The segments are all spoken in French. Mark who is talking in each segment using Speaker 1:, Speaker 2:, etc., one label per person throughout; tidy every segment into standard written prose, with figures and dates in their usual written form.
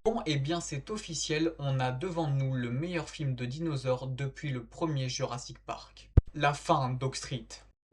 Speaker 1: Bon, et bien c'est officiel, on a devant nous le meilleur film de dinosaures depuis le premier Jurassic Park. La fin d'Oak Street.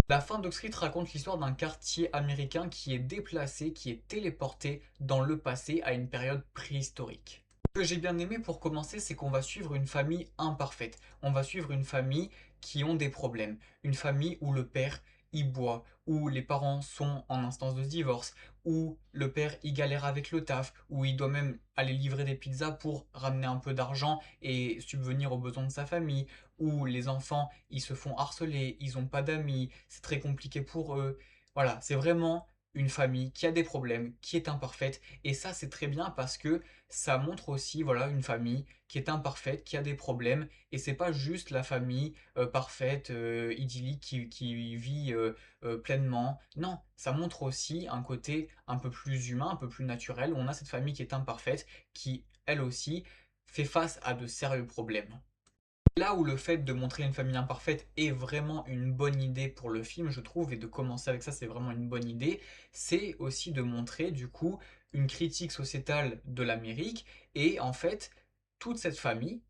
Speaker 1: La fin d'Oak Street raconte l'histoire d'un quartier américain qui est déplacé, qui est téléporté dans le passé à une période préhistorique. Ce que j'ai bien aimé pour commencer, c'est qu'on va suivre une famille imparfaite. On va suivre une famille qui ont des problèmes. Une famille où le père y boit, où les parents sont en instance de divorce, où le père y galère avec le taf, où il doit même aller livrer des pizzas pour ramener un peu d'argent et subvenir aux besoins de sa famille, où les enfants ils se font harceler, ils n'ont pas d'amis, c'est très compliqué pour eux. Voilà, c'est vraiment une famille qui a des problèmes, qui est imparfaite, et ça c'est très bien parce que ça montre aussi voilà une famille qui est imparfaite, qui a des problèmes, et c'est pas juste la famille parfaite, idyllique qui vit pleinement. Non, ça montre aussi un côté un peu plus humain, un peu plus naturel, où on a cette famille qui est imparfaite, qui elle aussi fait face à de sérieux problèmes. Là où le fait de montrer une famille imparfaite est vraiment une bonne idée pour le film, je trouve, et de commencer avec ça, c'est vraiment une bonne idée, c'est aussi de montrer du coup une critique sociétale de l'Amérique, et en fait, toute cette famille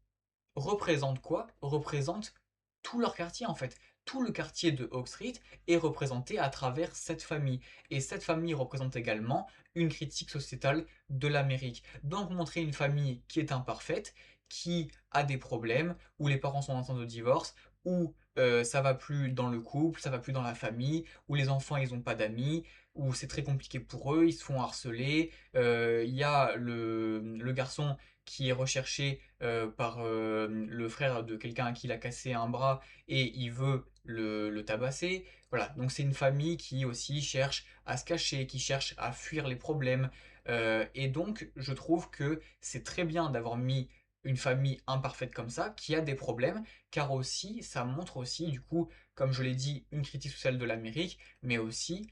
Speaker 1: représente quoi? Représente tout leur quartier en fait. Tout le quartier de Oak Street est représenté à travers cette famille. Et cette famille représente également une critique sociétale de l'Amérique. Donc montrer une famille qui est imparfaite, qui a des problèmes, où les parents sont en train de divorce, où ça va plus dans le couple, ça va plus dans la famille, où les enfants ils ont pas d'amis, où c'est très compliqué pour eux, ils se font harceler. Il y a le garçon qui est recherché par le frère de quelqu'un à qui il a cassé un bras et il veut le tabasser. Voilà, donc c'est une famille qui aussi cherche à se cacher, qui cherche à fuir les problèmes. Et donc je trouve que c'est très bien d'avoir mis une famille imparfaite comme ça, qui a des problèmes, car aussi ça montre aussi, du coup, comme je l'ai dit, une critique sociale de l'Amérique, mais aussi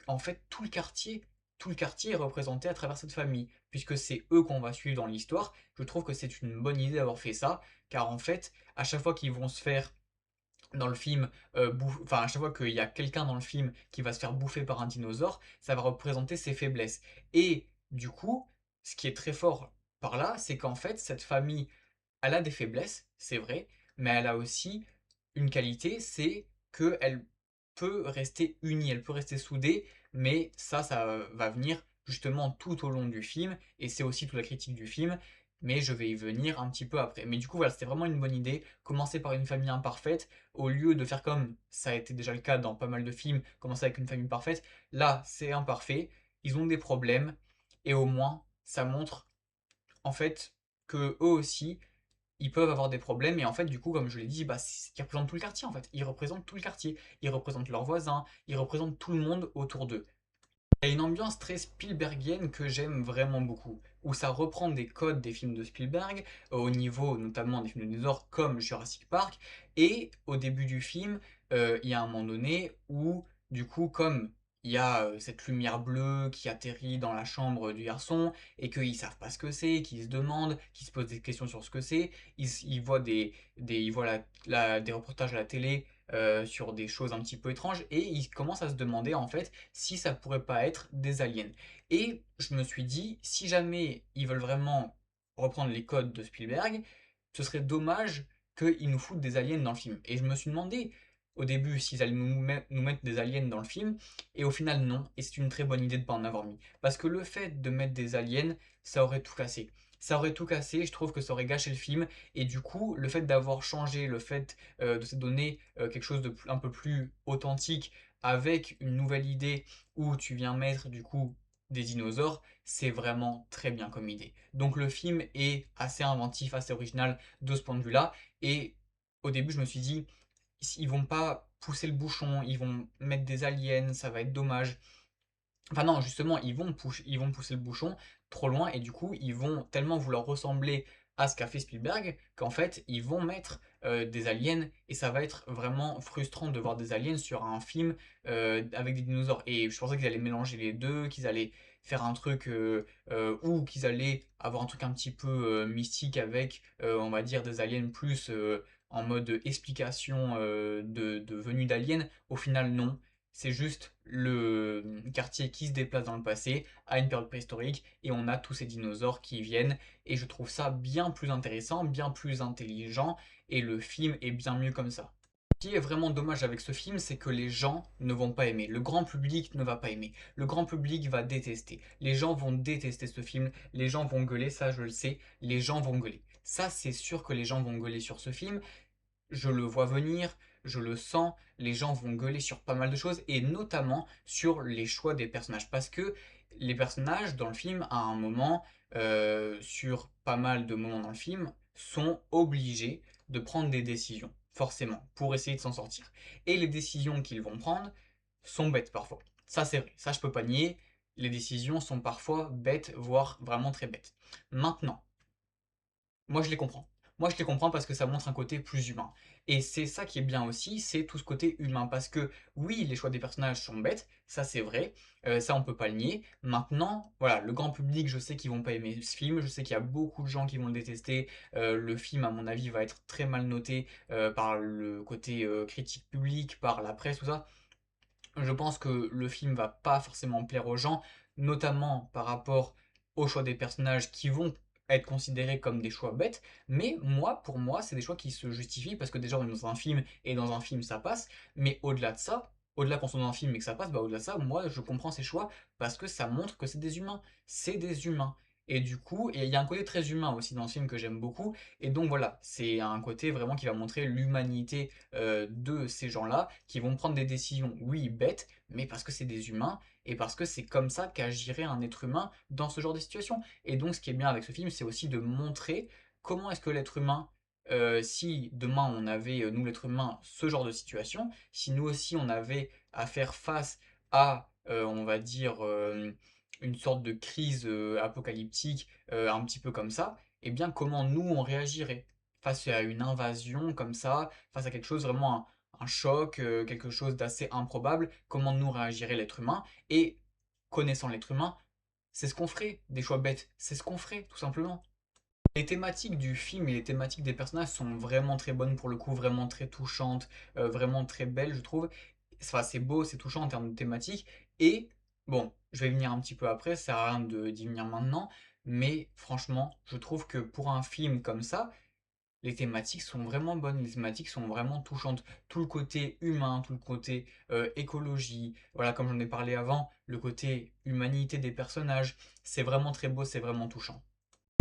Speaker 1: en fait, tout le quartier est représenté à travers cette famille, puisque c'est eux qu'on va suivre dans l'histoire. Je trouve que c'est une bonne idée d'avoir fait ça, car en fait, à chaque fois qu'ils vont se faire dans le film, enfin à chaque fois qu'il y a quelqu'un dans le film qui va se faire bouffer par un dinosaure, ça va représenter ses faiblesses. Et du coup, ce qui est très fort par là, c'est qu'en fait, cette famille, elle a des faiblesses, c'est vrai, mais elle a aussi une qualité, c'est qu'elle peut rester unie, elle peut rester soudée, mais ça va venir justement tout au long du film, et c'est aussi toute la critique du film, mais je vais y venir un petit peu après. Mais du coup, voilà, c'était vraiment une bonne idée, commencer par une famille imparfaite, au lieu de faire comme ça a été déjà le cas dans pas mal de films, commencer avec une famille parfaite, là, c'est imparfait, ils ont des problèmes, et au moins, ça montre en fait que eux aussi, ils peuvent avoir des problèmes et en fait du coup comme je l'ai dit bah ils représentent tout le quartier en fait, ils représentent tout le quartier, ils représentent leurs voisins, ils représentent tout le monde autour d'eux. Il y a une ambiance très Spielbergienne que j'aime vraiment beaucoup, où ça reprend des codes des films de Spielberg, au niveau notamment des films de dinosaures comme Jurassic Park, et au début du film, il y a un moment donné où, du coup, comme il y a cette lumière bleue qui atterrit dans la chambre du garçon, et qu'ils savent pas ce que c'est, qu'ils se demandent, qu'ils se posent des questions sur ce que c'est, ils voient ils voient des reportages à la télé sur des choses un petit peu étranges, et ils commencent à se demander en fait si ça pourrait pas être des aliens. Et je me suis dit, si jamais ils veulent vraiment reprendre les codes de Spielberg, ce serait dommage qu'ils nous foutent des aliens dans le film. Et je me suis demandé au début s'ils allaient nous mettre des aliens dans le film, et au final non, et c'est une très bonne idée de ne pas en avoir mis. Parce que le fait de mettre des aliens, ça aurait tout cassé. Ça aurait tout cassé, je trouve que ça aurait gâché le film, et du coup, le fait d'avoir changé, le fait de se donner quelque chose de un peu plus authentique, avec une nouvelle idée où tu viens mettre du coup des dinosaures, c'est vraiment très bien comme idée. Donc le film est assez inventif, assez original de ce point de vue-là. Et au début, je me suis dit, ils vont pas pousser le bouchon, ils vont mettre des aliens, ça va être dommage. Enfin non, justement, ils vont pousser le bouchon trop loin et du coup, ils vont tellement vouloir ressembler à ce qu'a fait Spielberg qu'en fait, ils vont mettre des aliens et ça va être vraiment frustrant de voir des aliens sur un film avec des dinosaures. Et je pensais qu'ils allaient mélanger les deux, qu'ils allaient faire un truc ou qu'ils allaient avoir un truc un petit peu mystique avec, on va dire, des aliens plus en mode explication de venue d'aliens. Au final, non. C'est juste le quartier qui se déplace dans le passé à une période préhistorique et on a tous ces dinosaures qui viennent et je trouve ça bien plus intéressant, bien plus intelligent et le film est bien mieux comme ça. Ce qui est vraiment dommage avec ce film, c'est que les gens ne vont pas aimer. Le grand public ne va pas aimer. Le grand public va détester. Les gens vont détester ce film. Les gens vont gueuler, ça je le sais. Les gens vont gueuler. Ça, c'est sûr que les gens vont gueuler sur ce film. Je le vois venir, je le sens, les gens vont gueuler sur pas mal de choses, et notamment sur les choix des personnages. Parce que les personnages dans le film, à un moment, sur pas mal de moments dans le film, sont obligés de prendre des décisions, forcément, pour essayer de s'en sortir. Et les décisions qu'ils vont prendre sont bêtes parfois. Ça c'est vrai, ça je peux pas nier, les décisions sont parfois bêtes, voire vraiment très bêtes. Maintenant, moi, je les comprends. Moi, je les comprends parce que ça montre un côté plus humain. Et c'est ça qui est bien aussi, c'est tout ce côté humain. Parce que oui, les choix des personnages sont bêtes, ça c'est vrai, ça on peut pas le nier. Maintenant, voilà, le grand public, je sais qu'ils vont pas aimer ce film, je sais qu'il y a beaucoup de gens qui vont le détester. Le film, à mon avis, va être très mal noté par le côté critique publique, par la presse, tout ça. Je pense que le film va pas forcément plaire aux gens, notamment par rapport aux choix des personnages qui vont être considérés comme des choix bêtes, mais moi, pour moi, c'est des choix qui se justifient parce que déjà on est dans un film et dans un film ça passe, mais au-delà de ça, au-delà qu'on soit dans un film et que ça passe, bah au-delà de ça, moi je comprends ces choix parce que ça montre que c'est des humains, c'est des humains. Et du coup, et il y a un côté très humain aussi dans ce film que j'aime beaucoup, et donc voilà, c'est un côté vraiment qui va montrer l'humanité de ces gens-là qui vont prendre des décisions, oui, bêtes, mais parce que c'est des humains et parce que c'est comme ça qu'agirait un être humain dans ce genre de situation. Et donc, ce qui est bien avec ce film, c'est aussi de montrer comment est-ce que l'être humain, si demain on avait, nous l'être humain, ce genre de situation, si nous aussi on avait à faire face à, on va dire, une sorte de crise apocalyptique, un petit peu comme ça, eh bien comment nous on réagirait face à une invasion comme ça, face à quelque chose vraiment un choc, quelque chose d'assez improbable, comment nous réagirait l'être humain et connaissant l'être humain, c'est ce qu'on ferait, des choix bêtes, c'est ce qu'on ferait tout simplement. Les thématiques du film et les thématiques des personnages sont vraiment très bonnes pour le coup, vraiment très touchantes, vraiment très belles je trouve. Enfin, c'est beau, c'est touchant en termes de thématiques. Et bon, je vais venir un petit peu après, ça sert à rien d'y venir maintenant, mais franchement, je trouve que pour un film comme ça, les thématiques sont vraiment bonnes, les thématiques sont vraiment touchantes. Tout le côté humain, tout le côté écologie, voilà, comme j'en ai parlé avant, le côté humanité des personnages, c'est vraiment très beau, c'est vraiment touchant.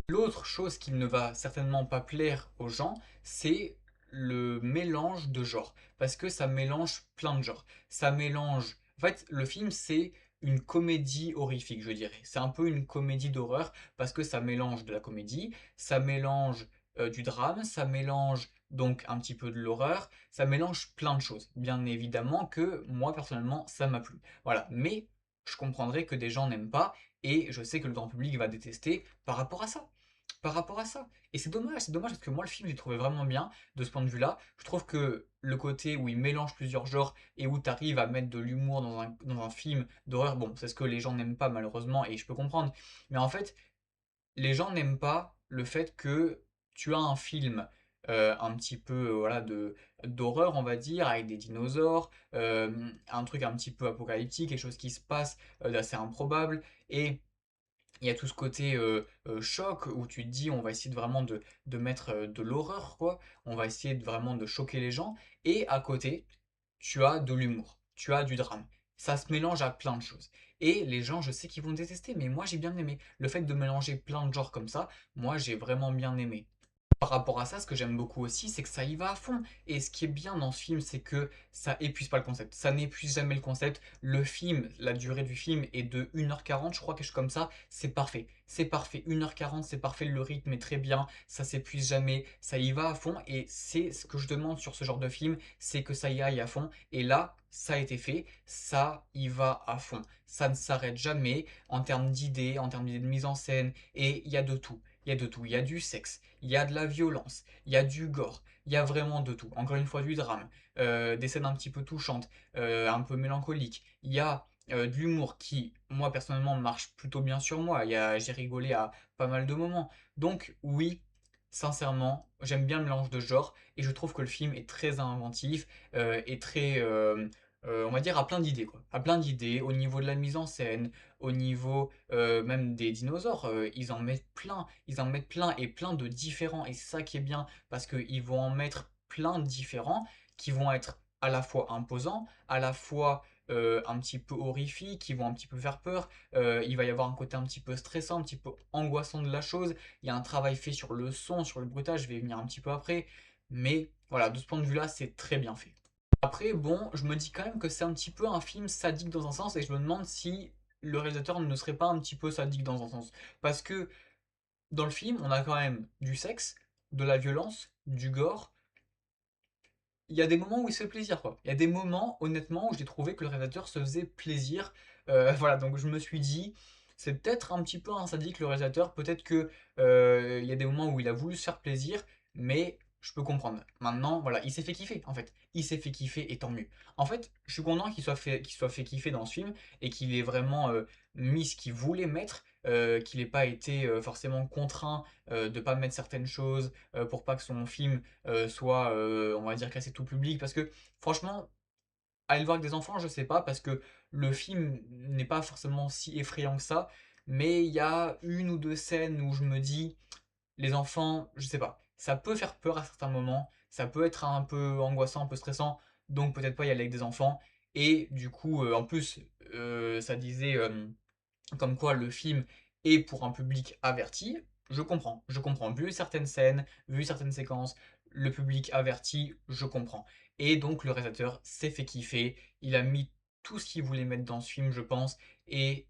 Speaker 1: L'autre chose qui ne va certainement pas plaire aux gens, c'est le mélange de genres. Parce que ça mélange plein de genres. Ça mélange. En fait, le film, c'est une comédie horrifique, je dirais. C'est un peu une comédie d'horreur parce que ça mélange de la comédie, ça mélange du drame, ça mélange donc un petit peu de l'horreur, ça mélange plein de choses. Bien évidemment que moi, personnellement, ça m'a plu. Voilà. Mais je comprendrais que des gens n'aiment pas et je sais que le grand public va détester par rapport à ça. Par rapport à ça. Et c'est dommage parce que moi le film j'ai trouvé vraiment bien de ce point de vue-là. Je trouve que le côté où il mélange plusieurs genres et où tu arrives à mettre de l'humour dans un film d'horreur, bon, c'est ce que les gens n'aiment pas malheureusement et je peux comprendre. Mais en fait, les gens n'aiment pas le fait que tu as un film un petit peu voilà, d'horreur, on va dire, avec des dinosaures, un truc un petit peu apocalyptique, quelque chose qui se passe d'assez improbable. Et il y a tout ce côté choc où tu te dis on va essayer de vraiment de mettre de l'horreur quoi, on va essayer vraiment de choquer les gens et à côté tu as de l'humour, tu as du drame. Ça se mélange à plein de choses. Et les gens, je sais qu'ils vont détester, mais moi j'ai bien aimé. Le fait de mélanger plein de genres comme ça, moi j'ai vraiment bien aimé. Par rapport à ça, ce que j'aime beaucoup aussi, c'est que ça y va à fond. Et ce qui est bien dans ce film, c'est que ça épuise pas le concept. Ça n'épuise jamais le concept. Le film, la durée du film est de 1h40, je crois, quelque chose comme ça. C'est parfait. C'est parfait. 1h40, c'est parfait. Le rythme est très bien. Ça s'épuise jamais. Ça y va à fond. Et c'est ce que je demande sur ce genre de film, c'est que ça y aille à fond. Et là, ça a été fait. Ça y va à fond. Ça ne s'arrête jamais en termes d'idées de mise en scène. Et il y a de tout. Il y a de tout. Il y a du sexe, il y a de la violence, il y a du gore, il y a vraiment de tout. Encore une fois, du drame, des scènes un petit peu touchantes, un peu mélancoliques. Il y a de l'humour qui, moi personnellement, marche plutôt bien sur moi. J'ai rigolé à pas mal de moments. Donc oui, sincèrement, j'aime bien le mélange de genres et je trouve que le film est très inventif et très on va dire à plein d'idées quoi. À plein d'idées, au niveau de la mise en scène, au niveau même des dinosaures, ils en mettent plein et plein de différents, et c'est ça qui est bien, parce qu'ils vont en mettre plein de différents qui vont être à la fois imposants, à la fois un petit peu horrifiques, qui vont un petit peu faire peur, il va y avoir un côté un petit peu stressant, un petit peu angoissant de la chose, il y a un travail fait sur le son, sur le bruitage, je vais y venir un petit peu après, mais voilà, de ce point de vue-là, c'est très bien fait. Après, bon, je me dis quand même que c'est un petit peu un film sadique dans un sens, et je me demande si le réalisateur ne serait pas un petit peu sadique dans un sens. Parce que dans le film, on a quand même du sexe, de la violence, du gore. Il y a des moments où il se fait plaisir, quoi. Il y a des moments, honnêtement, où j'ai trouvé que le réalisateur se faisait plaisir. Voilà, donc je me suis dit, c'est peut-être un petit peu un sadique le réalisateur. Peut-être que il y a des moments où il a voulu se faire plaisir, mais je peux comprendre. Maintenant, voilà, il s'est fait kiffer, en fait. Il s'est fait kiffer, et tant mieux. En fait, je suis content qu'il soit fait kiffer dans ce film et qu'il ait vraiment mis ce qu'il voulait mettre, qu'il n'ait pas été forcément contraint de pas mettre certaines choses pour pas que son film soit, on va dire, classé tout public. Parce que franchement, aller le voir avec des enfants, je sais pas, parce que le film n'est pas forcément si effrayant que ça. Mais il y a une ou deux scènes où je me dis, les enfants, je sais pas, ça peut faire peur à certains moments, ça peut être un peu angoissant, un peu stressant, donc peut-être pas y aller avec des enfants. Et du coup, en plus, ça disait comme quoi le film est pour un public averti. Je comprends. Vu certaines scènes, vu certaines séquences, le public averti, je comprends. Et donc le réalisateur s'est fait kiffer, il a mis tout ce qu'il voulait mettre dans ce film, je pense, et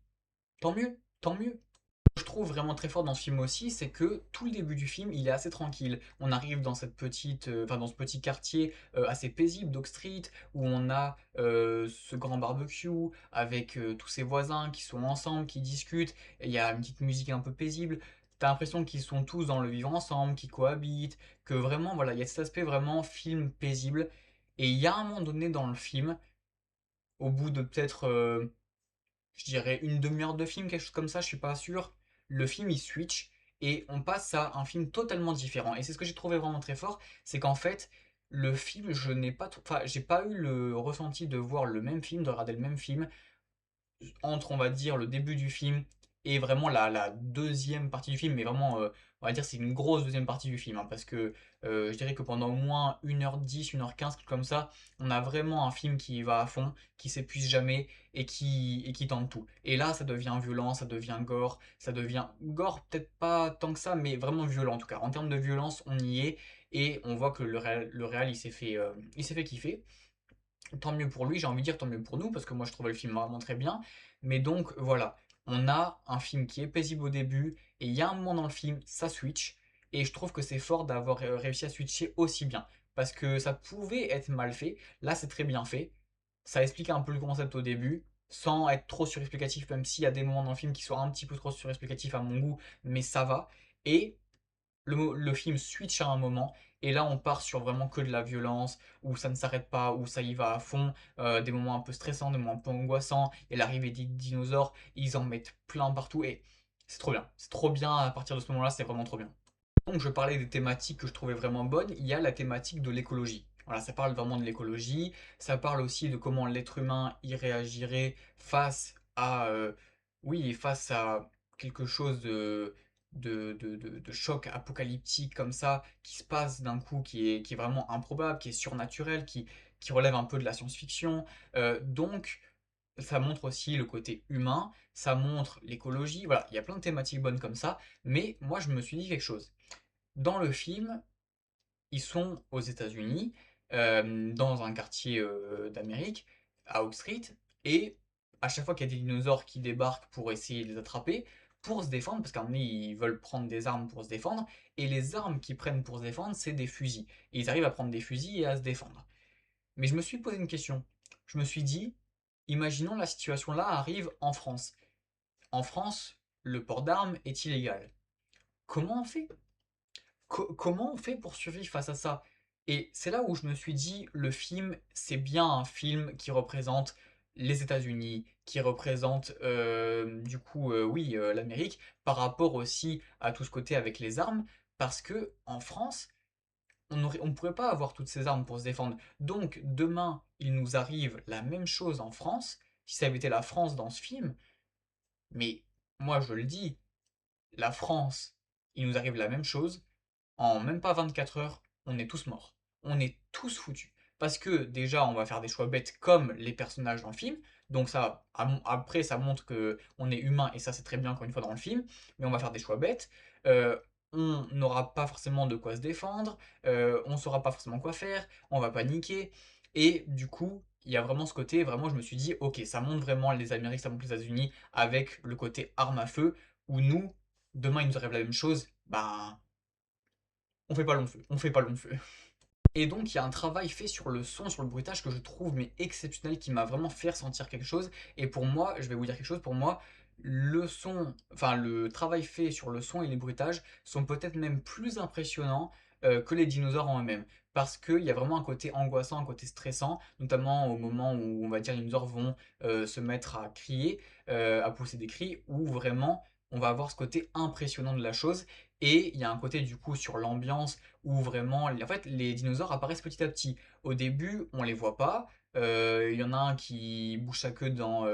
Speaker 1: tant mieux, tant mieux. Ce que je trouve vraiment très fort dans ce film aussi, c'est que tout le début du film, il est assez tranquille. On arrive dans cette petite, enfin dans ce petit quartier assez paisible d'Oak Street, où on a ce grand barbecue avec tous ses voisins qui sont ensemble, qui discutent. Et il y a une petite musique un peu paisible. T'as l'impression qu'ils sont tous dans le vivre ensemble, qu'ils cohabitent, que vraiment, voilà, il y a cet aspect vraiment film paisible. Et il y a un moment donné dans le film, au bout de peut-être je dirais une demi-heure de film, quelque chose comme ça, je suis pas sûr. Le film il switch et on passe à un film totalement différent. Et c'est ce que j'ai trouvé vraiment très fort, c'est qu'en fait, le film, je n'ai pas, enfin, j'ai pas eu le ressenti de voir le même film, de regarder le même film entre, on va dire, le début du film et vraiment la deuxième partie du film, mais vraiment, on va dire, c'est une grosse deuxième partie du film, hein, parce que je dirais que pendant au moins 1h10, 1h15, comme ça, on a vraiment un film qui va à fond, qui s'épuise jamais et qui tente tout. Et là, ça devient violent, ça devient gore, peut-être pas tant que ça, mais vraiment violent en tout cas. En termes de violence, on y est, et on voit que le réal il s'est fait kiffer. Tant mieux pour lui, j'ai envie de dire tant mieux pour nous, parce que moi je trouvais le film vraiment très bien. Mais donc voilà, on a un film qui est paisible au début, et il y a un moment dans le film, ça switch, et je trouve que c'est fort d'avoir réussi à switcher aussi bien, parce que ça pouvait être mal fait, là c'est très bien fait, ça explique un peu le concept au début, sans être trop surexplicatif, même s'il y a des moments dans le film qui sont un petit peu trop surexplicatifs à mon goût, mais ça va, et le film switch à un moment, et là on part sur vraiment que de la violence, où ça ne s'arrête pas, où ça y va à fond, des moments un peu stressants, des moments un peu angoissants, et l'arrivée des dinosaures, ils en mettent plein partout, et c'est trop bien. C'est trop bien, à partir de ce moment-là, c'est vraiment trop bien. Donc je parlais des thématiques que je trouvais vraiment bonnes, il y a la thématique de l'écologie. Voilà, ça parle vraiment de l'écologie, ça parle aussi de comment l'être humain y réagirait face à, oui, face à quelque chose de choc apocalyptique comme ça, qui se passe d'un coup, qui est vraiment improbable, qui est surnaturel, qui relève un peu de la science-fiction. Donc ça montre aussi le côté humain, ça montre l'écologie, voilà, il y a plein de thématiques bonnes comme ça, mais moi je me suis dit quelque chose. Dans le film, ils sont aux États-Unis, dans un quartier d'Amérique, à Oak Street, et à chaque fois qu'il y a des dinosaures qui débarquent pour essayer de les attraper, pour se défendre, parce qu'à un moment donné, ils veulent prendre des armes pour se défendre, et les armes qu'ils prennent pour se défendre, c'est des fusils. Et ils arrivent à prendre des fusils et à se défendre. Mais je me suis posé une question. Je me suis dit, imaginons la situation là arrive en France. En France, le port d'armes est illégal. Comment on fait? Comment on fait pour survivre face à ça? Et c'est là où je me suis dit, le film, c'est bien un film qui représente les États-Unis, qui représente du coup, oui, l'Amérique, par rapport aussi à tout ce côté avec les armes, parce que en France, on ne pourrait pas avoir toutes ces armes pour se défendre. Donc demain, il nous arrive la même chose en France, si ça avait été la France dans ce film, mais moi je le dis, la France, il nous arrive la même chose, en même pas 24 heures, on est tous morts. On est tous foutus. Parce que déjà, on va faire des choix bêtes comme les personnages dans le film. Donc ça, après, ça montre que on est humain et ça, c'est très bien encore une fois dans le film. Mais on va faire des choix bêtes. Euh, on n'aura pas forcément de quoi se défendre. On saura pas forcément quoi faire. On va paniquer. Et du coup, il y a vraiment ce côté. Vraiment, je me suis dit, ok, ça montre vraiment les Amériques, ça montre les États-Unis avec le côté arme à feu. Où nous, demain, il nous arrive la même chose. Ben, on fait pas long feu. On fait pas long feu. Et donc il y a un travail fait sur le son, sur le bruitage que je trouve mais exceptionnel, qui m'a vraiment fait ressentir quelque chose. Et pour moi, je vais vous dire quelque chose, pour moi, le son, enfin le travail fait sur le son et les bruitages sont peut-être même plus impressionnants que les dinosaures en eux-mêmes. Parce qu'il y a vraiment un côté angoissant, un côté stressant, notamment au moment où on va dire les dinosaures vont se mettre à crier, à pousser des cris, où vraiment on va avoir ce côté impressionnant de la chose. Et il y a un côté du coup sur l'ambiance où vraiment, en fait, les dinosaures apparaissent petit à petit. Au début, on les voit pas. Il y en a un qui bouge sa queue dans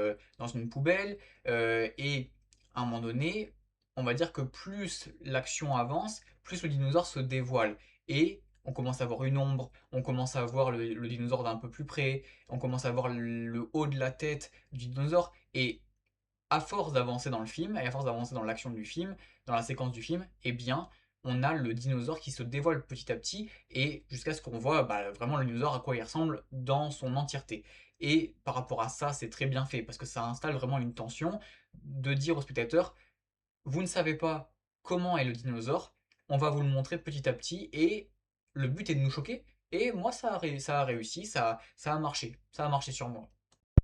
Speaker 1: une poubelle. Et à un moment donné, on va dire que plus l'action avance, plus le dinosaure se dévoile. Et on commence à voir une ombre, on commence à voir le dinosaure d'un peu plus près, on commence à voir le haut de la tête du dinosaure. Et à force d'avancer dans le film, et à force d'avancer dans l'action du film, dans la séquence du film, eh bien, on a le dinosaure qui se dévoile petit à petit, et jusqu'à ce qu'on voit bah, vraiment le dinosaure à quoi il ressemble dans son entièreté. Et par rapport à ça, c'est très bien fait, parce que ça installe vraiment une tension de dire au spectateur, vous ne savez pas comment est le dinosaure, on va vous le montrer petit à petit, et le but est de nous choquer, et moi ça a réussi, ça a marché, ça a marché sur moi.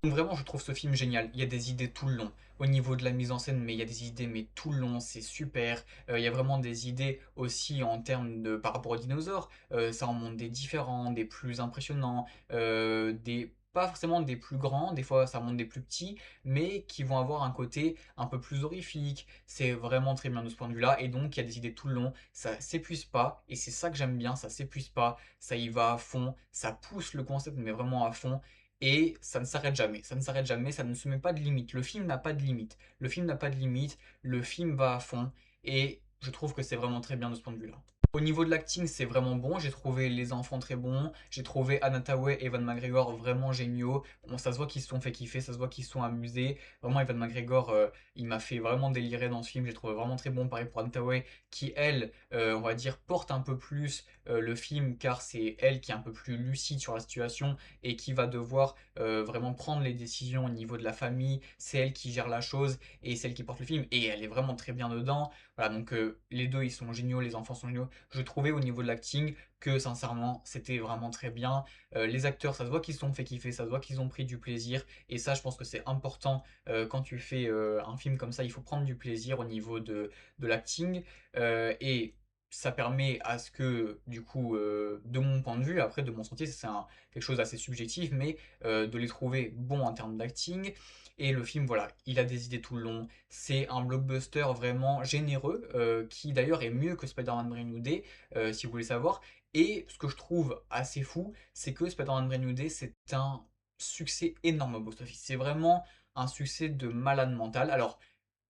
Speaker 1: Donc vraiment, je trouve ce film génial. Il y a des idées tout le long. Au niveau de la mise en scène, mais il y a des idées, mais tout le long, c'est super. Il y a vraiment des idées aussi en termes de par rapport aux dinosaures. Ça en montre des différents, des plus impressionnants, des pas forcément des plus grands. Des fois, ça montre des plus petits, mais qui vont avoir un côté un peu plus horrifique. C'est vraiment très bien de ce point de vue-là. Et donc, il y a des idées tout le long. Ça s'épuise pas, et c'est ça que j'aime bien. Ça s'épuise pas. Ça y va à fond. Ça pousse le concept, mais vraiment à fond. Et ça ne s'arrête jamais, ça ne s'arrête jamais, ça ne se met pas de limite. Le film n'a pas de limite. Le film n'a pas de limite, le film va à fond. Et je trouve que c'est vraiment très bien de ce point de vue-là. Au niveau de l'acting, c'est vraiment bon. J'ai trouvé les enfants très bons. J'ai trouvé Anna Thaoué et Evan McGregor vraiment géniaux. Bon, ça se voit qu'ils se sont fait kiffer, ça se voit qu'ils se sont amusés. Vraiment, Evan McGregor, il m'a fait vraiment délirer dans ce film. J'ai trouvé vraiment très bon. Pareil pour Anna Thaoué, qui elle, on va dire, porte un peu plus le film, car c'est elle qui est un peu plus lucide sur la situation et qui va devoir vraiment prendre les décisions au niveau de la famille. C'est elle qui gère la chose et c'est elle qui porte le film. Et elle est vraiment très bien dedans. Voilà, donc les deux ils sont géniaux, les enfants sont géniaux. Je trouvais au niveau de l'acting que sincèrement c'était vraiment très bien. Les acteurs, ça se voit qu'ils se sont fait kiffer, ça se voit qu'ils ont pris du plaisir. Et ça, je pense que c'est important quand tu fais un film comme ça, il faut prendre du plaisir au niveau de l'acting. Et ça permet à ce que, du coup, de mon point de vue, après de mon sentier, c'est quelque chose d'assez subjectif, mais de les trouver bons en termes d'acting. Et le film, voilà, il a des idées tout le long. C'est un blockbuster vraiment généreux, qui d'ailleurs est mieux que Spider-Man Brand New Day, si vous voulez savoir. Et ce que je trouve assez fou, c'est que Spider-Man Brand New Day, c'est un succès énorme au box-office. C'est vraiment un succès de malade mental. Alors,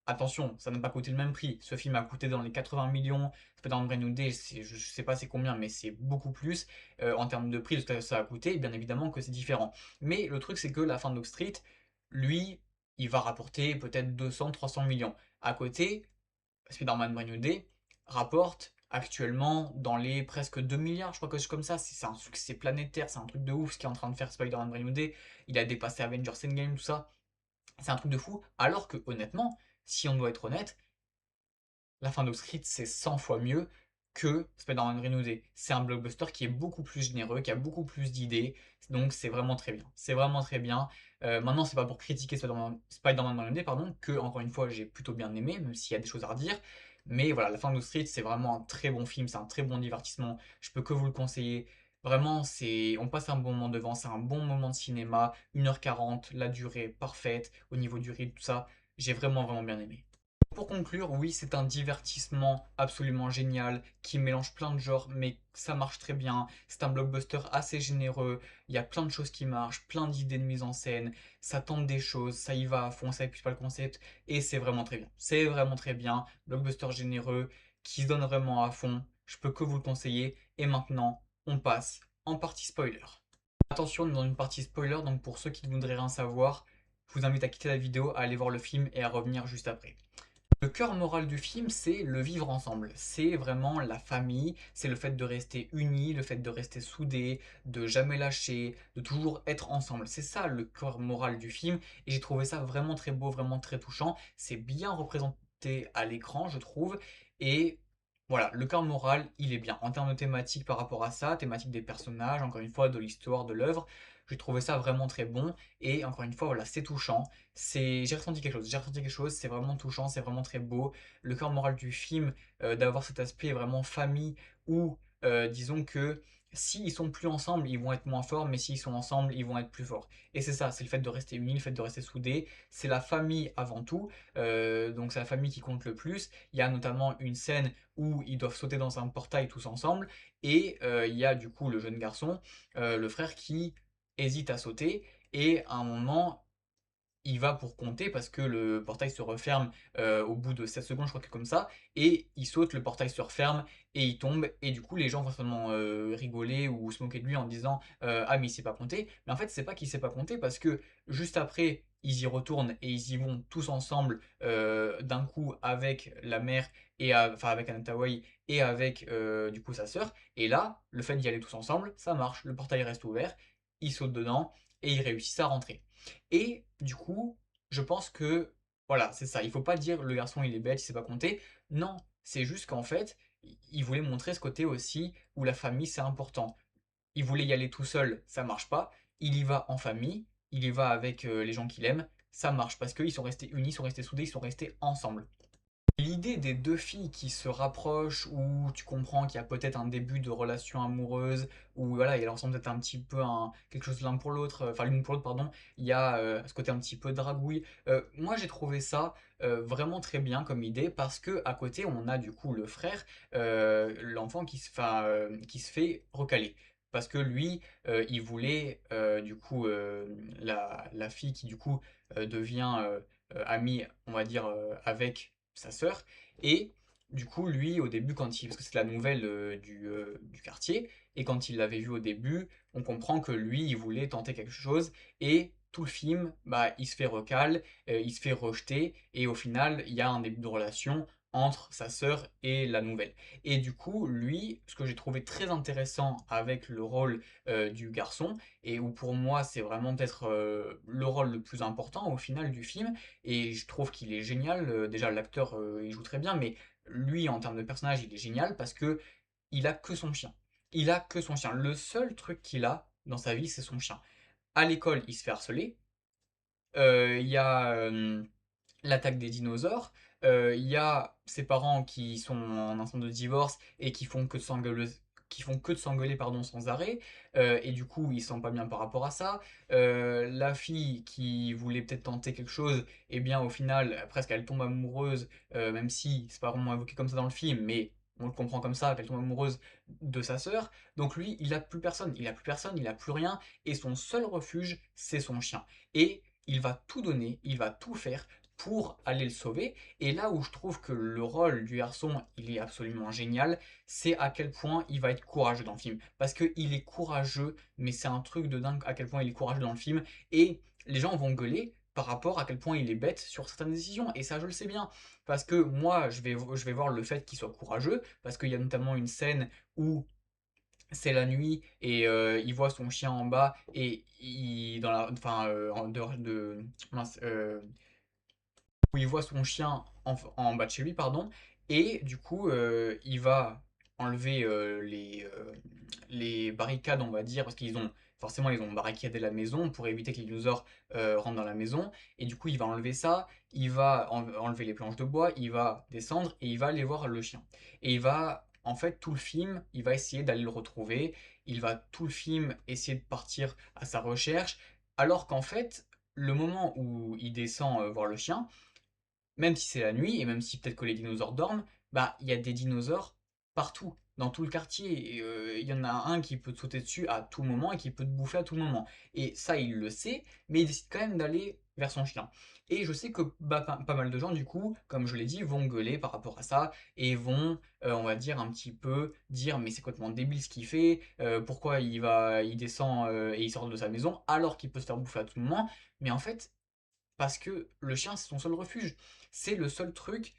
Speaker 1: attention, ça n'a pas coûté le même prix. Ce film a coûté dans les 80 millions. Spider-Man Brand New Day, je sais pas c'est combien, mais c'est beaucoup plus. En termes de prix, de ce que ça a coûté, bien évidemment que c'est différent. Mais le truc, c'est que la fin de Dog Street, lui, il va rapporter peut-être 200, 300 millions. À côté, Spider-Man Brand New Day rapporte actuellement dans les presque 2 milliards, je crois que c'est comme ça. C'est un succès planétaire, c'est un truc de ouf ce qu'est en train de faire Spider-Man Brand New Day. Il a dépassé Avengers Endgame, tout ça. C'est un truc de fou. Alors que honnêtement, si on doit être honnête, la fin de Street, c'est 100 fois mieux que Spider-Man Brand New Day. C'est un blockbuster qui est beaucoup plus généreux, qui a beaucoup plus d'idées, donc c'est vraiment très bien. C'est vraiment très bien. Maintenant, c'est pas pour critiquer Spider-Man Brand New Day, pardon, que, encore une fois, j'ai plutôt bien aimé, même s'il y a des choses à redire. Mais voilà, la fin de Street, c'est vraiment un très bon film, c'est un très bon divertissement. Je peux que vous le conseiller. Vraiment, on passe un bon moment devant, c'est un bon moment de cinéma, 1h40, la durée parfaite, au niveau du rythme, tout ça. J'ai vraiment, vraiment bien aimé. Pour conclure, oui, c'est un divertissement absolument génial qui mélange plein de genres, mais ça marche très bien. C'est un blockbuster assez généreux. Il y a plein de choses qui marchent, plein d'idées de mise en scène. Ça tente des choses, ça y va à fond, ça épuise pas le concept, et c'est vraiment très bien. C'est vraiment très bien. Blockbuster généreux qui se donne vraiment à fond. Je peux que vous le conseiller. Et maintenant, on passe en partie spoiler. Attention, on est dans une partie spoiler, donc pour ceux qui ne voudraient rien savoir, je vous invite à quitter la vidéo, à aller voir le film et à revenir juste après. Le cœur moral du film, c'est le vivre ensemble. C'est vraiment la famille, c'est le fait de rester unis, le fait de rester soudés, de jamais lâcher, de toujours être ensemble. C'est ça le cœur moral du film et j'ai trouvé ça vraiment très beau, vraiment très touchant. C'est bien représenté à l'écran, je trouve. Et voilà, le cœur moral, il est bien. En termes de thématique par rapport à ça, thématique des personnages, encore une fois, de l'histoire, de l'œuvre, j'ai trouvé ça vraiment très bon. Et encore une fois, voilà, c'est touchant. J'ai ressenti quelque chose, c'est vraiment touchant, c'est vraiment très beau. Le cœur moral du film, d'avoir cet aspect vraiment famille où, disons que s'ils sont plus ensemble, ils vont être moins forts, mais s'ils sont ensemble, ils vont être plus forts. Et c'est ça, c'est le fait de rester unis, le fait de rester soudés. C'est la famille avant tout, donc c'est la famille qui compte le plus. Il y a notamment une scène où ils doivent sauter dans un portail tous ensemble, et il y a du coup le jeune garçon, le frère qui hésite à sauter, et à un moment, il va pour compter parce que le portail se referme au bout de 7 secondes, je crois que comme ça, et il saute, le portail se referme et il tombe, et du coup les gens vont seulement rigoler ou se moquer de lui en disant ah mais il sait pas compter, mais en fait c'est pas qu'il sait pas compter parce que juste après ils y retournent et ils y vont tous ensemble d'un coup avec la mère et enfin avec Anatawai et avec du coup sa sœur, et là le fait d'y aller tous ensemble ça marche, le portail reste ouvert, ils sautent dedans et ils réussissent à rentrer. Et du coup, je pense que voilà, c'est ça. Il faut pas dire le garçon il est bête, il sait pas compter. Non, c'est juste qu'en fait, il voulait montrer ce côté aussi où la famille c'est important. Il voulait y aller tout seul, ça marche pas. Il y va en famille, il y va avec les gens qu'il aime, ça marche parce qu'ils sont restés unis, ils sont restés soudés, ils sont restés ensemble. L'idée des deux filles qui se rapprochent, où tu comprends qu'il y a peut-être un début de relation amoureuse, où voilà, il ressemble peut-être un petit peu quelque chose l'un pour l'autre, enfin l'une pour l'autre, pardon, il y a ce côté un petit peu dragouille. Moi j'ai trouvé ça vraiment très bien comme idée parce que à côté on a du coup le frère, l'enfant qui se fait recaler. Parce que lui, il voulait du coup la fille qui du coup devient amie, on va dire, avec sa sœur. Et du coup, lui, au début, parce que c'est la nouvelle du quartier, et quand il l'avait vu au début, on comprend que lui, il voulait tenter quelque chose, et tout le film, bah, il se fait recal, il se fait rejeter, et au final, il y a un début de relation entre sa sœur et la nouvelle. Et du coup, lui, ce que j'ai trouvé très intéressant avec le rôle du garçon, et où pour moi c'est vraiment peut-être le rôle le plus important au final du film, et je trouve qu'il est génial. Déjà, l'acteur, il joue très bien, mais lui, en termes de personnage, il est génial parce que il a que son chien. Il a que son chien. Le seul truc qu'il a dans sa vie, c'est son chien. À l'école, il se fait harceler. Il y a l'attaque des dinosaures. Il y a ses parents qui sont en instance de divorce et qui font que de s'engueuler pardon, sans arrêt, et du coup ils se sentent pas bien par rapport à ça. La fille qui voulait peut-être tenter quelque chose, et bien au final presque elle tombe amoureuse, même si c'est pas vraiment évoqué comme ça dans le film, mais on le comprend comme ça, qu'elle tombe amoureuse de sa sœur. Donc lui, il a plus personne, il a plus personne, il a plus rien, et son seul refuge, c'est son chien. Et il va tout donner, il va tout faire pour aller le sauver. Et là où je trouve que le rôle du garçon, il est absolument génial, c'est à quel point il va être courageux dans le film. Parce qu'il est courageux, mais c'est un truc de dingue à quel point il est courageux dans le film. Et les gens vont gueuler par rapport à quel point il est bête sur certaines décisions. Et ça, je le sais bien. Parce que moi, je vais voir le fait qu'il soit courageux, parce qu'il y a notamment une scène où c'est la nuit et il voit son chien en bas et en dehors de mince, où il voit son chien en bas de chez lui, pardon, et du coup, il va enlever les barricades, on va dire, parce qu'ils ont forcément ils ont barricadé la maison pour éviter que les dinosaures rentrent dans la maison, et du coup il va enlever ça, il va enlever les planches de bois, il va descendre et il va aller voir le chien. Et il va, en fait, tout le film, il va essayer d'aller le retrouver, il va tout le film essayer de partir à sa recherche, alors qu'en fait, le moment où il descend voir le chien, même si c'est la nuit, et même si peut-être que les dinosaures dorment, bah il y a des dinosaures partout, dans tout le quartier. Et, il y en a un qui peut te sauter dessus à tout moment et qui peut te bouffer à tout moment. Et ça, il le sait, mais il décide quand même d'aller vers son chien. Et je sais que bah, pas mal de gens, du coup, comme je l'ai dit, vont gueuler par rapport à ça et vont, on va dire, un petit peu dire mais c'est complètement débile ce qu'il fait, pourquoi il descend et il sort de sa maison alors qu'il peut se faire bouffer à tout moment. Mais en fait, parce que le chien, c'est son seul refuge. C'est le seul truc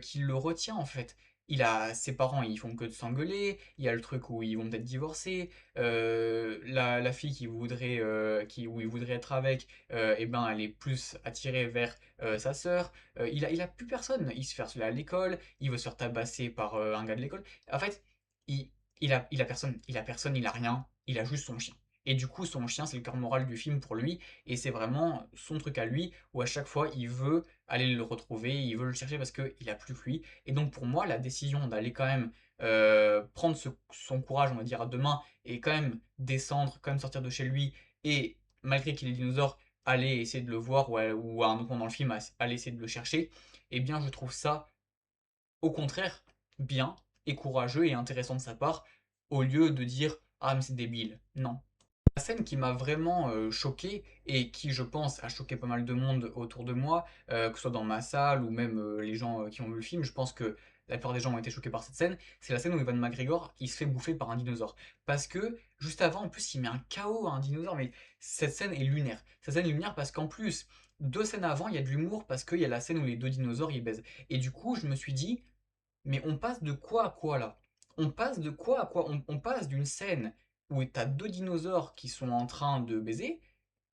Speaker 1: qui le retient en fait. Il a ses parents, ils font que de s'engueuler. Il y a le truc où ils vont peut-être divorcer. La fille où il voudrait être avec, eh ben, elle est plus attirée vers sa sœur. Il a plus personne. Il se fait harceler à l'école. Il veut se faire tabasser par un gars de l'école. En fait, il, il a personne. Il a personne. Il a rien. Il a juste son chien. Et du coup, son chien, c'est le cœur moral du film pour lui. Et c'est vraiment son truc à lui, où à chaque fois, il veut aller le retrouver, il veut le chercher parce qu'il a plus que lui. Et donc pour moi, la décision d'aller quand même prendre son courage, on va dire, à deux mains, et quand même descendre, quand même sortir de chez lui, et malgré qu'il est dinosaure, aller essayer de le voir, ou à un autre moment dans le film, aller essayer de le chercher, eh bien je trouve ça, au contraire, bien, et courageux, et intéressant de sa part, au lieu de dire «Ah mais c'est débile». Non, la scène qui m'a vraiment choqué et qui, je pense, a choqué pas mal de monde autour de moi, que ce soit dans ma salle ou même les gens qui ont vu le film, je pense que la plupart des gens ont été choqués par cette scène, c'est la scène où Evan McGregor il se fait bouffer par un dinosaure. Parce que juste avant, en plus, il met un KO à un dinosaure, mais cette scène est lunaire. Cette scène est lunaire parce qu'en plus, deux scènes avant, il y a de l'humour parce qu'il y a la scène où les deux dinosaures ils baisent. Et du coup, je me suis dit, mais on passe de quoi à quoi là? On passe de quoi à quoi? On passe d'une scène où t'as deux dinosaures qui sont en train de baiser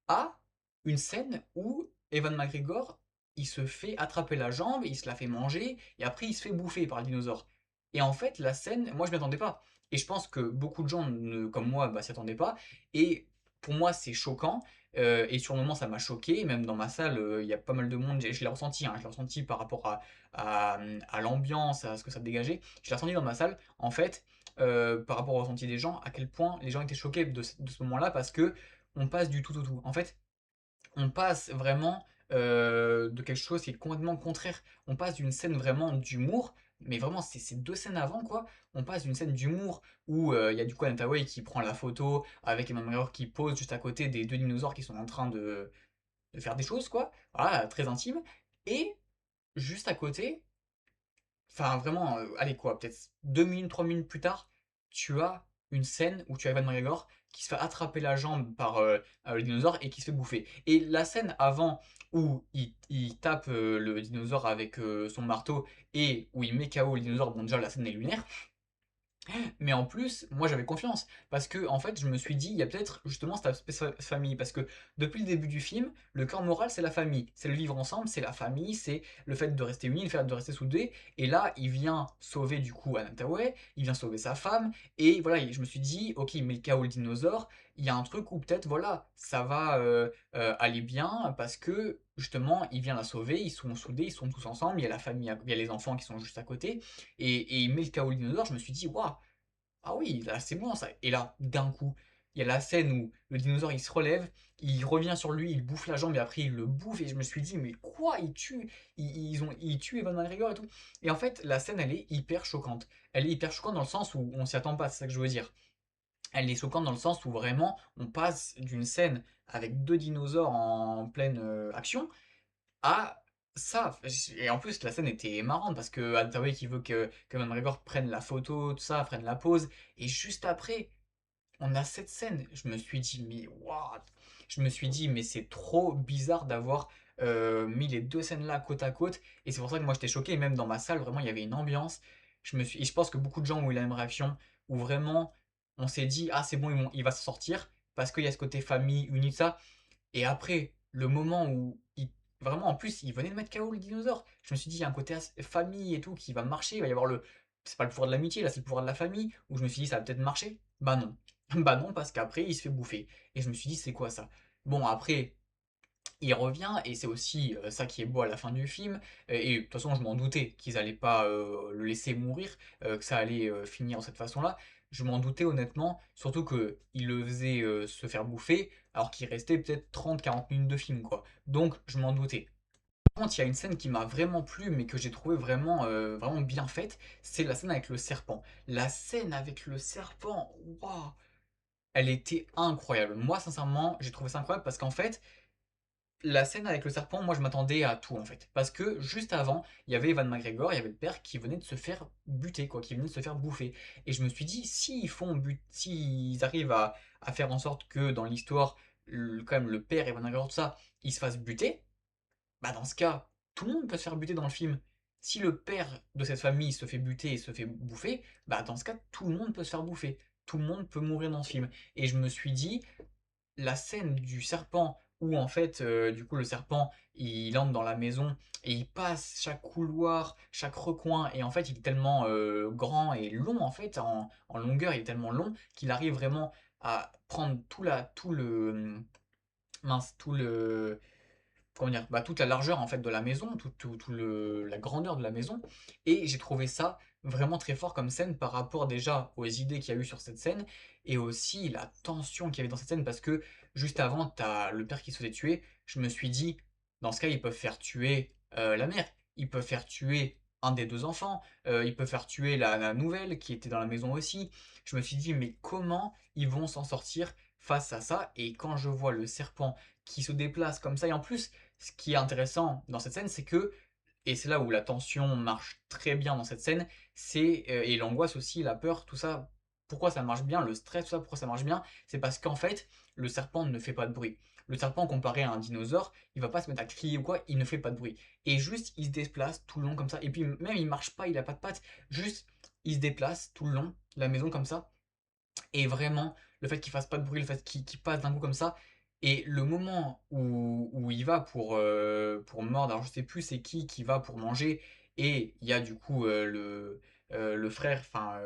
Speaker 1: à une scène où Evan McGregor il se fait attraper la jambe, il se la fait manger et après il se fait bouffer par le dinosaure. Et en fait, la scène, moi je m'y attendais pas. Et je pense que beaucoup de gens comme moi bah, s'y attendaient pas. Et pour moi, c'est choquant. Et sur le moment, ça m'a choqué. Même dans ma salle, il y a pas mal de monde. Je l'ai ressenti, hein, je l'ai ressenti par rapport à l'ambiance, à ce que ça dégageait. Je l'ai ressenti dans ma salle, en fait, par rapport au ressenti des gens, à quel point les gens étaient choqués de ce moment-là parce que on passe du tout au tout. En fait, on passe vraiment de quelque chose qui est complètement contraire. On passe d'une scène vraiment d'humour, mais vraiment c'est deux scènes avant quoi. On passe d'une scène d'humour où il y a du coup Anne Hathaway qui prend la photo avec Emma McGregor qui pose juste à côté des deux dinosaures qui sont en train de faire des choses quoi. Voilà, très intime. Et juste à côté, enfin, vraiment, allez quoi, peut-être 2 minutes, 3 minutes plus tard, tu as une scène où tu as Evan McGregor qui se fait attraper la jambe par le dinosaure et qui se fait bouffer. Et la scène avant où il tape le dinosaure avec son marteau et où il met KO le dinosaure, bon déjà la scène est lunaire, mais en plus, moi j'avais confiance parce que en fait, je me suis dit, il y a peut-être justement cet aspect famille parce que depuis le début du film, le cœur moral c'est la famille, c'est le vivre ensemble, c'est la famille, c'est le fait de rester unis, le fait de rester soudés. Et là, il vient sauver du coup Anataway, il vient sauver sa femme et voilà, je me suis dit, ok, il met le KO le dinosaure, il y a un truc où peut-être voilà, ça va aller bien parce que justement, il vient la sauver, ils sont soudés, ils sont tous ensemble, il y a la famille, il y a les enfants qui sont juste à côté et il met le KO le dinosaure. Je me suis dit, waouh. Ah oui, là c'est bon ça. Et là, d'un coup, il y a la scène où le dinosaure il se relève, il revient sur lui, il bouffe la jambe et après il le bouffe. Et je me suis dit, mais quoi, ils tuent Evan McGregor et tout. Et en fait, la scène elle est hyper choquante. Elle est hyper choquante dans le sens où on s'y attend pas, c'est ça que je veux dire. Elle est choquante dans le sens où vraiment on passe d'une scène avec deux dinosaures en pleine action à ça. Et en plus, la scène était marrante parce que Hathaway qui veut que McGregor prenne la photo, tout ça, prenne la pose. Et juste après, on a cette scène. Je me suis dit, mais what? Je me suis dit, mais c'est trop bizarre d'avoir mis les deux scènes là côte à côte. Et c'est pour ça que moi j'étais choqué. Et même dans ma salle, vraiment, il y avait une ambiance. Et je pense que beaucoup de gens ont eu la même réaction où vraiment on s'est dit, ah, c'est bon, il va se sortir parce qu'il y a ce côté famille, uni, ça. Et après, le moment où vraiment, en plus, il venait de mettre KO le dinosaure. Je me suis dit, il y a un côté famille et tout qui va marcher. Il va y avoir le. C'est pas le pouvoir de l'amitié, là, c'est le pouvoir de la famille. Où je me suis dit, ça va peut-être marcher. Bah non. Bah non, parce qu'après, il se fait bouffer. Et je me suis dit, c'est quoi ça? Bon, après, il revient, et c'est aussi ça qui est beau à la fin du film. Et de toute façon, je m'en doutais qu'ils allaient pas le laisser mourir, que ça allait finir de cette façon-là. Je m'en doutais honnêtement, surtout que il le faisait se faire bouffer, alors qu'il restait peut-être 30-40 minutes de film, quoi. Donc, je m'en doutais. Par contre, il y a une scène qui m'a vraiment plu, mais que j'ai trouvé vraiment bien faite, c'est la scène avec le serpent. La scène avec le serpent, waouh, elle était incroyable. Moi, sincèrement, j'ai trouvé ça incroyable parce qu'en fait, la scène avec le serpent, moi je m'attendais à tout en fait. Parce que juste avant, il y avait Evan McGregor, il y avait le père qui venait de se faire buter, quoi, qui venait de se faire bouffer. Et je me suis dit, s'ils arrivent à faire en sorte que dans l'histoire, quand même le père, Evan McGregor, tout ça, il se fasse buter, bah dans ce cas, tout le monde peut se faire buter dans le film. Si le père de cette famille se fait buter et se fait bouffer, bah dans ce cas, tout le monde peut se faire bouffer. Tout le monde peut mourir dans ce film. Et je me suis dit, la scène du serpent où en fait du coup le serpent il entre dans la maison et il passe chaque couloir, chaque recoin et en fait il est tellement grand et long en fait en longueur il est tellement long qu'il arrive vraiment à prendre tout le mince tout le comment dire, bah, toute la largeur en fait de la maison, la grandeur de la maison. Et j'ai trouvé ça vraiment très fort comme scène par rapport déjà aux idées qu'il y a eu sur cette scène et aussi la tension qu'il y avait dans cette scène parce que juste avant, t'as le père qui se faisait tuer. Je me suis dit, dans ce cas, ils peuvent faire tuer la mère, ils peuvent faire tuer un des deux enfants, ils peuvent faire tuer la nouvelle qui était dans la maison aussi. Je me suis dit, mais comment ils vont s'en sortir face à ça? Et quand je vois le serpent qui se déplace comme ça, et en plus, ce qui est intéressant dans cette scène, c'est que, et c'est là où la tension marche très bien dans cette scène, et l'angoisse aussi, la peur, tout ça, pourquoi ça marche bien, le stress, tout ça, pourquoi ça marche bien, c'est parce qu'en fait, le serpent ne fait pas de bruit. Le serpent, comparé à un dinosaure, il va pas se mettre à crier ou quoi, il ne fait pas de bruit. Et juste, il se déplace tout le long comme ça. Et puis, même, il marche pas, il a pas de pattes. Juste, il se déplace tout le long, de la maison comme ça. Et vraiment, le fait qu'il fasse pas de bruit, le fait qu'il passe d'un coup comme ça, et le moment où il va pour mordre, alors je sais plus c'est qui va pour manger, et il y a du coup le frère, enfin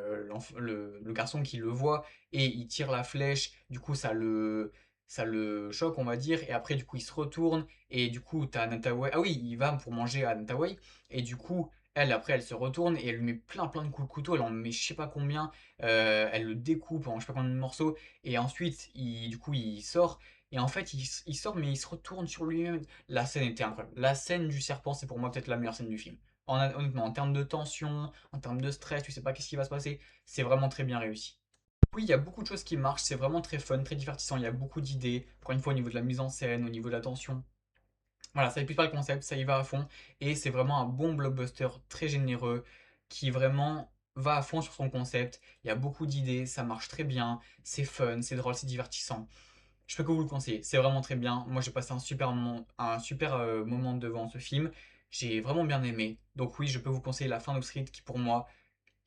Speaker 1: le garçon qui le voit, et il tire la flèche, du coup ça le choque on va dire, et après du coup il se retourne, et du coup t'as Nataway, ah oui il va pour manger à Nataway, et du coup elle après elle se retourne, et elle lui met plein de coups de couteau, elle en met je sais pas combien, elle le découpe en je sais pas combien de morceaux et ensuite du coup il sort et en fait il sort mais il se retourne sur lui-même. La scène était incroyable. La scène du serpent c'est pour moi peut-être la meilleure scène du film. Honnêtement en termes de tension, en termes de stress, tu sais pas qu'est-ce qui va se passer, c'est vraiment très bien réussi. Oui, il y a beaucoup de choses qui marchent, c'est vraiment très fun, très divertissant, il y a beaucoup d'idées, encore une fois au niveau de la mise en scène, au niveau de la tension. Voilà, ça épuise pas le concept, ça y va à fond, et c'est vraiment un bon blockbuster très généreux qui vraiment va à fond sur son concept. Il y a beaucoup d'idées, ça marche très bien, c'est fun, c'est drôle, c'est divertissant. Je peux que vous le conseiller, c'est vraiment très bien. Moi j'ai passé un super moment devant ce film, j'ai vraiment bien aimé. Donc oui, je peux vous conseiller La Fin d'Oak Street qui pour moi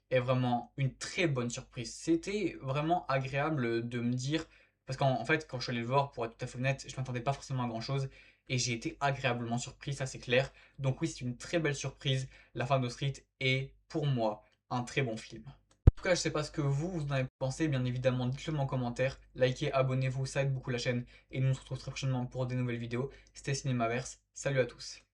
Speaker 1: est vraiment une très bonne surprise. C'était vraiment agréable de me dire, parce qu'en fait, quand je suis allé le voir, pour être tout à fait honnête, je m'attendais pas forcément à grand chose, et j'ai été agréablement surpris, ça c'est clair. Donc oui, c'est une très belle surprise. La fin de Street est, pour moi, un très bon film. En tout cas, je sais pas ce que vous en avez pensé, bien évidemment, dites-le moi en commentaire, likez, abonnez-vous, ça aide beaucoup la chaîne, et nous on se retrouve très prochainement pour des nouvelles vidéos. C'était Cinémaverse, salut à tous.